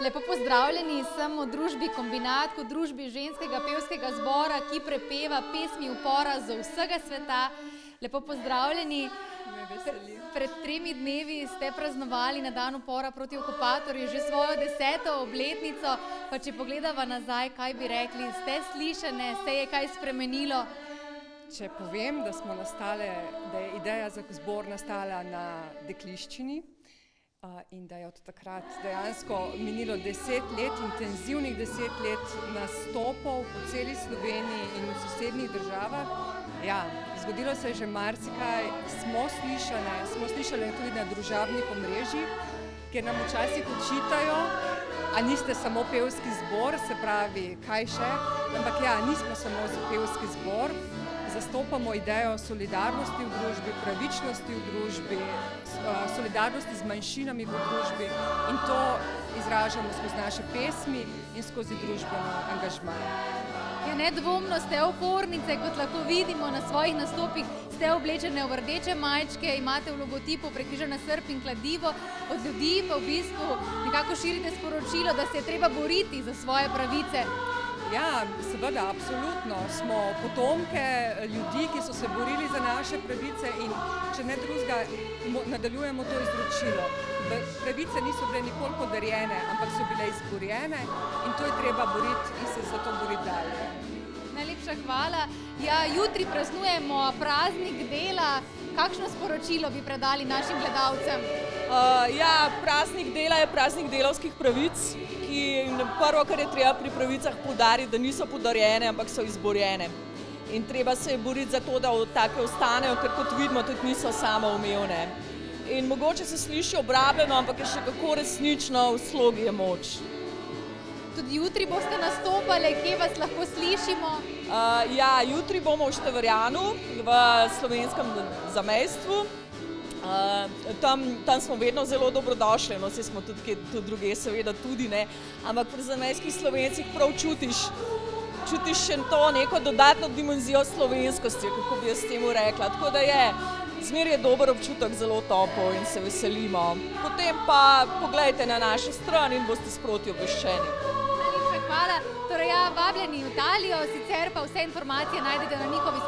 Lepo pozdravljeni, sem v družbi Kombinat, v družbi ženskega pevskega zbora, ki prepeva pesmi upora z vsega sveta. Lepo pozdravljeni. Pred 3 dnevi ste praznovali na dan upora proti okupatorju že svojo 10. obletnico, pa če pogledava nazaj, kaj bi rekli, ste slišane, se je kaj spremenilo? Če povem, da je ideja za zbor nastala na Dekliščini in da je od takrat dejansko minilo 10 let, intenzivnih 10 let nastopov po celi Sloveniji in v sosednjih državah. Ja, zgodilo se je že marsikaj, smo slišali tudi na družabnih omrežjih, kjer nam včasih očitajo, a niste samo pevski zbor, se pravi, kaj še, ampak ja, nismo samo pevski zbor. Zastopamo idejo solidarnosti v družbi, pravičnosti v družbi, solidarnosti z manjšinami v družbi in to izražamo skozi naše pesmi in skozi družbeno angažma. Ja, nedvomno ste upornice, kot lahko vidimo na svojih nastopih, ste oblečene v rdeče majčke, imate v logotipu prekrižano srp in kladivo, od ljudi pa v bistvu nekako širite sporočilo, da se je treba boriti za svoje pravice. Ja, seveda, absolutno. Smo potomke ljudi, ki so se borili za naše pravice in če ne drugega, nadaljujemo to izročilo. Pravice niso bile nikoli podarjene, ampak so bile izborjene in to je treba boriti in se za to boriti dalje. Najlepša hvala. Ja, jutri praznujemo praznik dela. Kakšno sporočilo bi predali našim gledalcem? Ja, praznik dela je praznik delavskih pravic, ki prvo, kar je treba pri pravicah poudariti, da niso podarjene, ampak so izborjene. In treba se je boriti za to, da take ostanejo, ker kot vidimo, tudi niso samoumevne. In mogoče se sliši obrabljeno, ampak je še kako resnično, v slogi je moč. Tudi jutri boste nastopali, kje vas lahko slišimo? Ja, jutri bomo v Števrjanu, v slovenskem zamejstvu. Tam smo vedno zelo dobrodošli, no, saj smo tudi druge, seveda tudi ne, ampak pri zamejskih Slovencih prav čutiš še to neko dodatno dimenzijo slovenskosti, kako bi jaz temu rekla. Tako da je, zmeraj je dober občutek, zelo topel in se veselimo. Potem pa poglejte na našo stran in boste sproti obveščeni. Hvala. Torej ja, vabljeni v Italijo, sicer pa vse informacije najdete na njihovi